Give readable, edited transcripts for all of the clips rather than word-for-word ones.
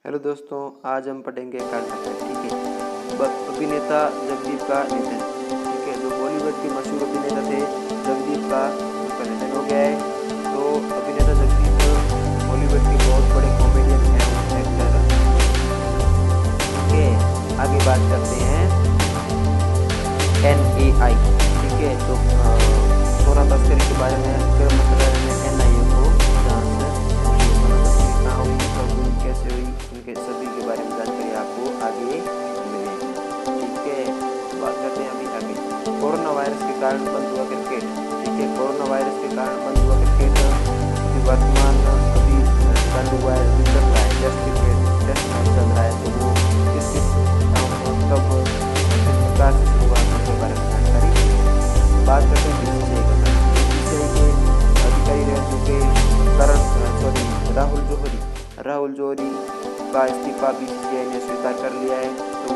Hello दोस्तों, आज हम पढ़ेंगे करंट अफेयर। ठीक है। अभिनेता जगदीप का निधन। ठीक है, जो बॉलीवुड के मशहूर अभिनेता थे जगदीप का उनका निधन हो गया है। तो अभिनेता जगदीप बॉलीवुड के बहुत बड़े कॉमेडियन एवं एक्टर। ठीक है, आगे बात करते हैं NAI। ठीक है, तो सोना तस्करी के बारे में गृह मंत्रालय ने NIA को जांच सोना तस्करी कहाँ हुई, कब हुई, कैसे हुई, इनके सभी के बारे में जानकारी आपको आगे मिलेगी। ठीक है, बात करते हैं अभी आगे। कोरोना वायरस के कारण बंद हुआ क्रिकेट। ठीक है, कोरोना वायरस के कारण बंद हुआ क्रिकेट अभी वर्तमान अभी चालू हुआ है, अभी चल रहा है टेस्ट क्रिकेट, टेस्ट मैच चल रहा है। तो वो किस किस कब किस प्रकार से शुरुआत होने के बारे में जानकारी। बात करते हैं BCCI का। BCCI के अधिकारी रह चुके राहुल जौहरी का इस्तीफा BCCI ने स्वीकार कर लिया है। तो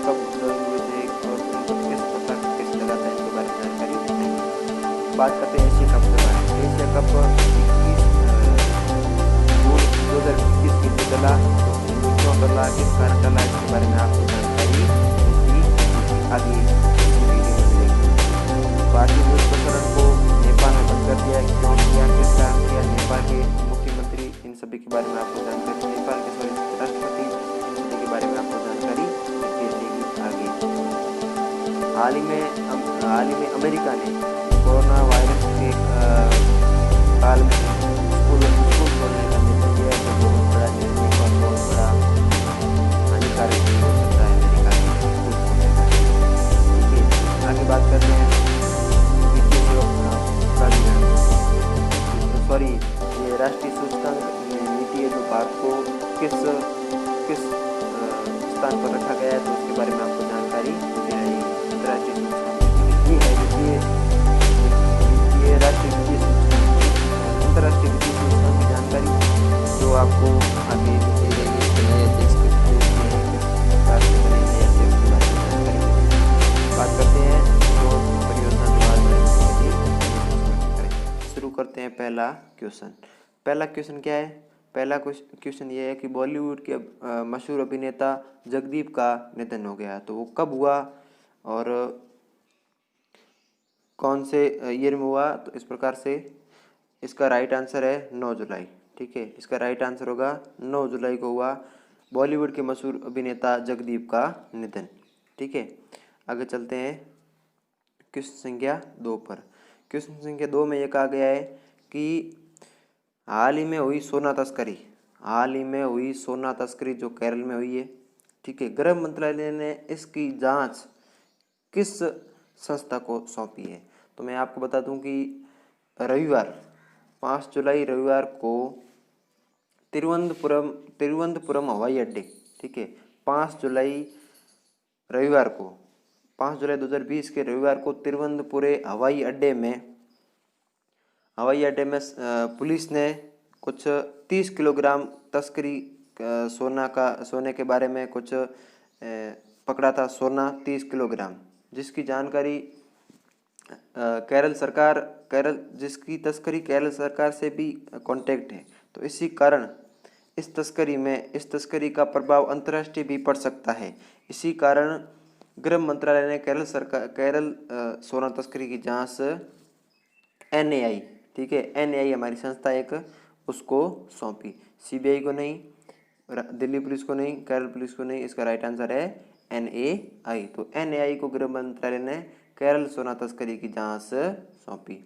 कब ज्वाइन हुए थे और उनको किस प्रकार कैसे लगाता है इनके बारे में जानकारी नहीं। बात करते हैं एशिया कप के बारे में। एशिया कप 21 जून 2021 के लिए चला, तो क्यों चला, किस कारण चला, इसके बारे में आपको जानकारी आगे वीडियो में मिलेगी। भारतीय न्यूज प्रसारण को नेपाल में बंद कर दिया, क्यों किया, किस कारण किया, नेपाल के मुख्यमंत्री, इन सभी के बारे में आपको जानकारी, नेपाल के राष्ट्रपति, इन सभी के बारे में आपको जानकारी मिलेगी आगे। हाल ही में अमेरिका ने कोरोना वायरस के काल में स्कूल खोलने का निर्णय लिया है, जो बहुत बड़ा निर्णय और बहुत बड़ा हानिकारक भी हो सकता है अमेरिका के स्कूल खोलने का। ठीक है, आगे बात करते हैं वित्तीय सेवा प्राधिकरण। ये राष्ट्रीय सूचकांक नीति है, जो भारत को किस किस स्थान पर रखा गया है, तो उसके बारे में आपको जानकारी मिल जाएगी। अंतर्राष्ट्रीय सूचकांक ये है वित्तीय राष्ट्रीय वित्तीय सूचकांक, अंतर्राष्ट्रीय वित्तीय सूचकांक की जानकारी जो आपको आगे दी जाएगी। इसके नए देश किस प्रकार से बने नए देश के बारे में जानकारी मिलेगी। बात करते हैं जो परियोजना शुरू करते हैं। पहला क्वेश्चन क्या है? पहला क्वेश्चन ये है कि बॉलीवुड के मशहूर अभिनेता जगदीप का निधन हो गया, तो वो कब हुआ और कौन से ईयर में हुआ? तो इस प्रकार से इसका राइट आंसर है 9 जुलाई। ठीक है, इसका राइट आंसर होगा 9 जुलाई को हुआ बॉलीवुड के मशहूर अभिनेता जगदीप का निधन। ठीक है, आगे चलते हैं क्वेश्चन संख्या 2 पर। क्वेश्चन संख्या 2 में यह कहा गया है कि हाल ही में हुई सोना तस्करी जो केरल में हुई है। ठीक है, गृह मंत्रालय ने इसकी जांच किस संस्था को सौंपी है? तो मैं आपको बता दूं कि रविवार 5 जुलाई रविवार को तिरुवनंतपुरम हवाई अड्डे। ठीक है, 5 जुलाई 2020 के रविवार को तिरुवनंतपुरम हवाई अड्डे में पुलिस ने कुछ 30 किलोग्राम तस्करी सोने के बारे में कुछ पकड़ा था। सोना 30 किलोग्राम, जिसकी जानकारी जिसकी तस्करी केरल सरकार से भी कांटेक्ट है। तो इसी कारण इस तस्करी का प्रभाव अंतर्राष्ट्रीय भी पड़ सकता है। इसी कारण गृह मंत्रालय ने केरल सोना तस्करी की जांच NAI, ठीक है, NAI हमारी संस्था एक, उसको सौंपी। CBI को नहीं, दिल्ली पुलिस को नहीं, केरल पुलिस को नहीं। इसका राइट आंसर है NAI। तो NAI को गृह मंत्रालय ने केरल सोना तस्करी की जांच सौंपी।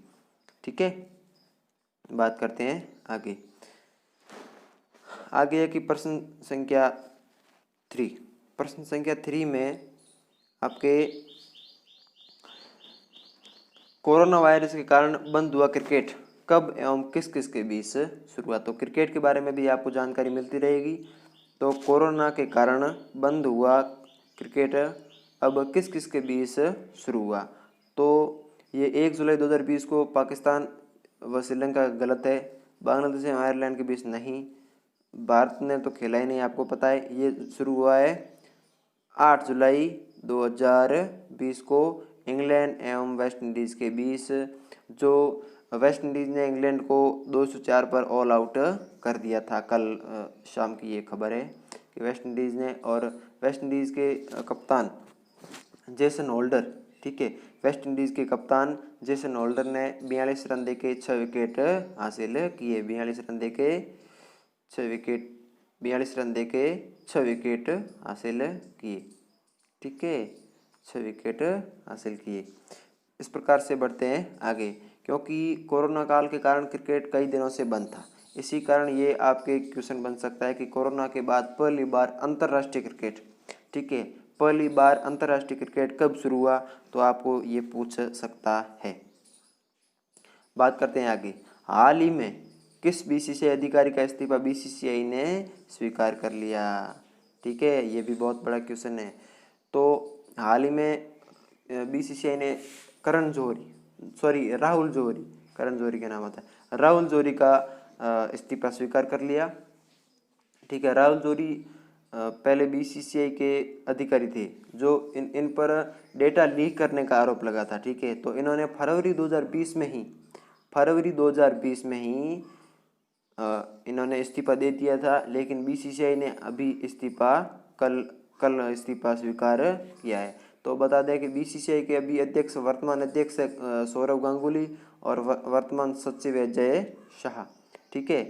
ठीक है, बात करते हैं आगे है कि प्रश्न संख्या 3 में आपके कोरोना वायरस के कारण बंद हुआ क्रिकेट कब एवं किस किस के बीच शुरू हुआ? तो क्रिकेट के बारे में भी आपको जानकारी मिलती रहेगी। तो कोरोना के कारण बंद हुआ क्रिकेट अब किस किस के बीच शुरू हुआ? तो ये 1 जुलाई 2020 को पाकिस्तान व श्रीलंका गलत है, बांग्लादेश एवं आयरलैंड के बीच नहीं, भारत ने तो खेला ही नहीं, आपको पता है। ये शुरू हुआ है 8 जुलाई 2020 को इंग्लैंड एवं वेस्ट इंडीज़ के बीच, जो वेस्ट इंडीज़ ने इंग्लैंड को 204 पर ऑल आउट कर दिया था। कल शाम की ये खबर है कि वेस्ट इंडीज़ ने, और वेस्ट इंडीज़ के कप्तान जेसन होल्डर, ठीक है, वेस्ट इंडीज़ के कप्तान जेसन होल्डर ने 42 रन देके 6 विकेट हासिल किए। 42 रन देके 6 विकेट, 42 रन देके 6 विकेट हासिल किए, ठीक है, 6 विकेट हासिल किए। इस प्रकार से बढ़ते हैं आगे, क्योंकि कोरोना काल के कारण क्रिकेट कई दिनों से बंद था। इसी कारण ये आपके क्वेश्चन बन सकता है कि कोरोना के बाद पहली बार अंतर्राष्ट्रीय क्रिकेट, ठीक है, पहली बार अंतर्राष्ट्रीय क्रिकेट कब शुरू हुआ, तो आपको ये पूछ सकता है। बात करते हैं आगे, हाल ही में किस बीसीसीआई अधिकारी का इस्तीफा बीसीसीआई ने स्वीकार कर लिया, ठीक है, ये भी बहुत बड़ा क्वेश्चन है। तो हाल ही में बीसीसीआई ने राहुल जौहरी, करण जौहरी का नाम आता है, राहुल जौहरी का इस्तीफा स्वीकार कर लिया, ठीक है। राहुल जौहरी पहले बीसीसीआई के अधिकारी थे जो इन पर डेटा लीक करने का आरोप लगा था, ठीक है। तो इन्होंने फरवरी 2020 में ही इन्होंने इस्तीफा दे दिया था, लेकिन बीसीसीआई ने अभी कल इस्तीफा स्वीकार किया है। तो बता दें कि बीसीसीआई के अभी वर्तमान अध्यक्ष सौरव गांगुली और वर्तमान सचिव है जय शाह, ठीक है।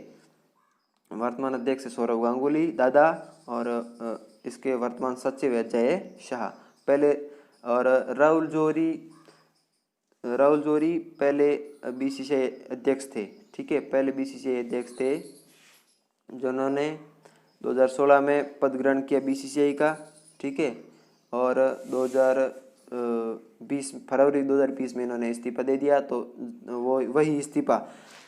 वर्तमान अध्यक्ष सौरव गांगुली दादा और इसके वर्तमान सचिव है जय शाह पहले। और राहुल जौहरी पहले बीसीसीआई अध्यक्ष थे, ठीक है, पहले बीसीसीआई अध्यक्ष थे जिन्होंने 2016 में पद ग्रहण किया बीसीसीआई का, ठीक है। और फरवरी 2020 में इन्होंने इस्तीफा दे दिया। तो वही इस्तीफा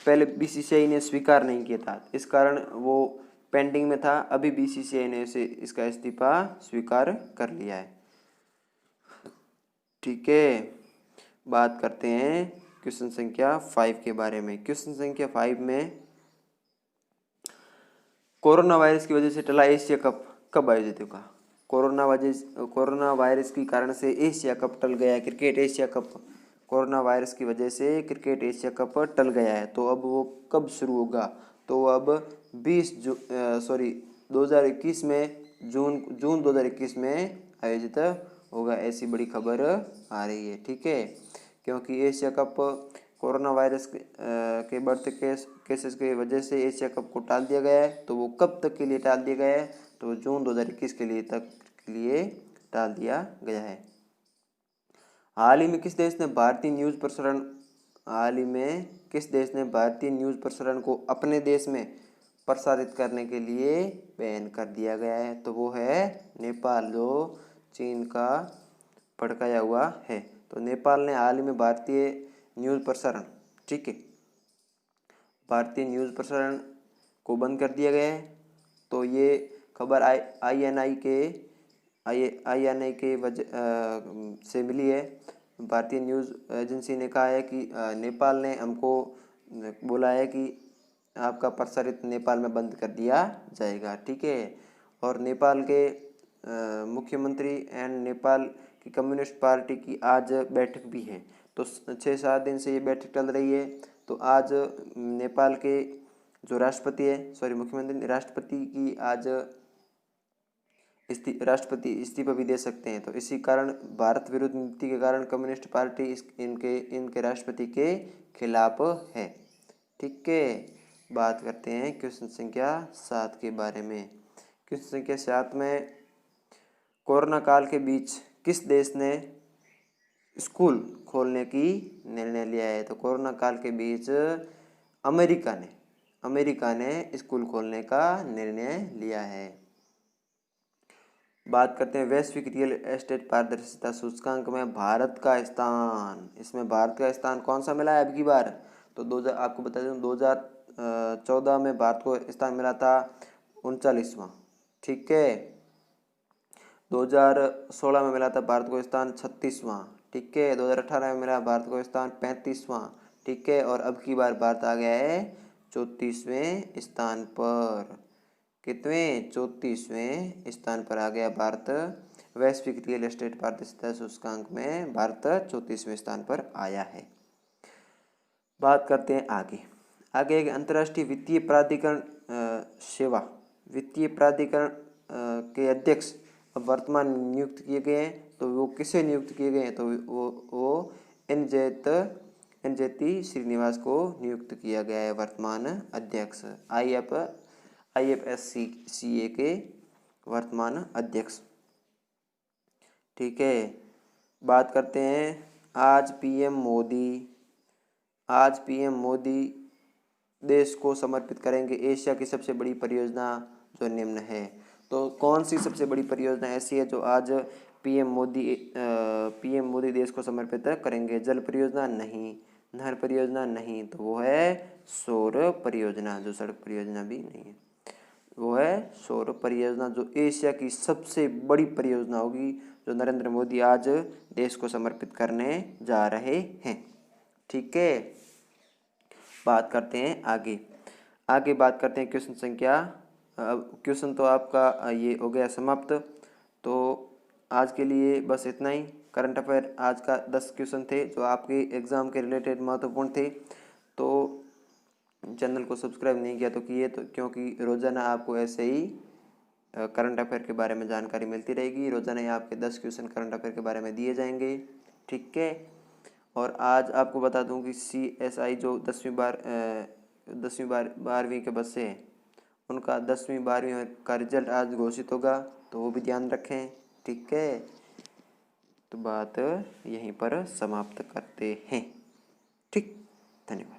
पहले बीसीसीआई ने स्वीकार नहीं किया था, इस कारण वो पेंडिंग में था। अभी बीसीसीआई ने इसका इस्तीफा स्वीकार कर लिया है, ठीक है। बात करते हैं क्वेश्चन संख्या 5 के बारे में। क्वेश्चन संख्या 5 में, कोरोना वायरस की वजह से टला एशिया कप कब आयोजित होगा। कोरोना वायरस के कारण से एशिया कप टल गया है, cricket Asia cup corona virus की वजह से क्रिकेट एशिया कप टल गया है। तो अब वो कब शुरू होगा, तो अब 2021 में जून 2021 में आयोजित होगा, ऐसी बड़ी खबर आ रही है, ठीक है। क्योंकि एशिया कप कोरोना वायरस के बढ़ते केसेस की वजह से एशिया कप को टाल दिया गया है। तो वो कब तक के लिए टाल दिया गया है, तो जून 2021 के लिए टाल दिया गया है। हाल ही में किस देश ने भारतीय न्यूज़ प्रसारण को अपने देश में प्रसारित करने के लिए बैन कर दिया गया है, तो वो है नेपाल, जो चीन का भड़काया हुआ है। तो नेपाल ने हाल ही में भारतीय न्यूज़ प्रसारण, ठीक है, भारतीय न्यूज़ प्रसारण को बंद कर दिया गया है। तो ये खबर INI के वजह से मिली है। भारतीय न्यूज़ एजेंसी ने कहा है कि नेपाल ने हमको बोला है कि आपका प्रसारित नेपाल में बंद कर दिया जाएगा, ठीक है। और नेपाल के मुख्यमंत्री एंड नेपाल की कम्युनिस्ट पार्टी की आज बैठक भी है। तो 6-7 दिन से ये बैठक चल रही है। तो आज नेपाल के जो राष्ट्रपति की आज राष्ट्रपति इस्तीफा भी दे सकते हैं। तो इसी कारण भारत विरुद्ध नीति के कारण कम्युनिस्ट पार्टी इनके राष्ट्रपति के खिलाफ है, ठीक है। बात करते हैं क्वेश्चन संख्या 7 के बारे में। क्वेश्चन संख्या 7 में, कोरोना काल के बीच किस देश ने स्कूल खोलने की निर्णय लिया है, तो कोरोना काल के बीच अमेरिका ने स्कूल खोलने का निर्णय लिया है। बात करते हैं वैश्विक रियल एस्टेट पारदर्शिता सूचकांक में भारत का स्थान। इसमें भारत का स्थान कौन सा मिला है अब की बार, तो आपको बता दें 2014 में भारत को स्थान मिला था 39वां, ठीक है। 2016 में मिला था भारत को स्थान 36वां, ठीक है। 2018 में मिला भारत को स्थान 35वां, ठीक है। और अब की बार भारत आ गया है 34वें स्थान पर। कितवें? 34वें स्थान पर आ गया भारत। वैश्विक रियल एस्टेट पारदर्शिता सूचकांक में भारत 34वें स्थान पर आया है। बात करते हैं आगे। आगे एक अंतर्राष्ट्रीय वित्तीय प्राधिकरण सेवा वित्तीय प्राधिकरण के अध्यक्ष अब वर्तमान नियुक्त किए गए हैं। तो वो किसे नियुक्त किए गए हैं? तो वो एन जेती श्रीनिवास को नियुक्त किया गया है वर्तमान अध्यक्ष, IFSCA के वर्तमान अध्यक्ष। ठीक है, बात करते हैं आज पीएम मोदी देश को समर्पित करेंगे एशिया की सबसे बड़ी परियोजना जो निम्न है। तो कौन सी सबसे बड़ी परियोजना ऐसी है जो आज पीएम मोदी देश को समर्पित करेंगे? जल परियोजना नहीं, नहर परियोजना नहीं, तो वो है सौर परियोजना। जो सड़क परियोजना भी नहीं है, वो है सौर परियोजना, जो एशिया की सबसे बड़ी परियोजना होगी, जो नरेंद्र मोदी आज देश को समर्पित करने जा रहे हैं। ठीक है, बात करते हैं आगे बात करते हैं क्वेश्चन संख्या। क्वेश्चन तो आपका ये हो गया समाप्त। तो आज के लिए बस इतना ही। करंट अफेयर आज का 10 क्वेश्चन थे जो आपके एग्ज़ाम के रिलेटेड महत्वपूर्ण थे। तो चैनल को सब्सक्राइब नहीं किया तो किए, तो क्योंकि रोज़ाना आपको ऐसे ही करंट अफेयर के बारे में जानकारी मिलती रहेगी। रोज़ाना ही आपके 10 क्वेश्चन करंट अफेयर के बारे में दिए जाएंगे। ठीक है, और आज आपको बता दूं कि CSI जो 12वीं के बच्चे हैं, उनका 10वीं 12वीं का रिजल्ट आज घोषित होगा, तो वो भी ध्यान रखें। ठीक है, तो बात यहीं पर समाप्त करते हैं। ठीक, धन्यवाद।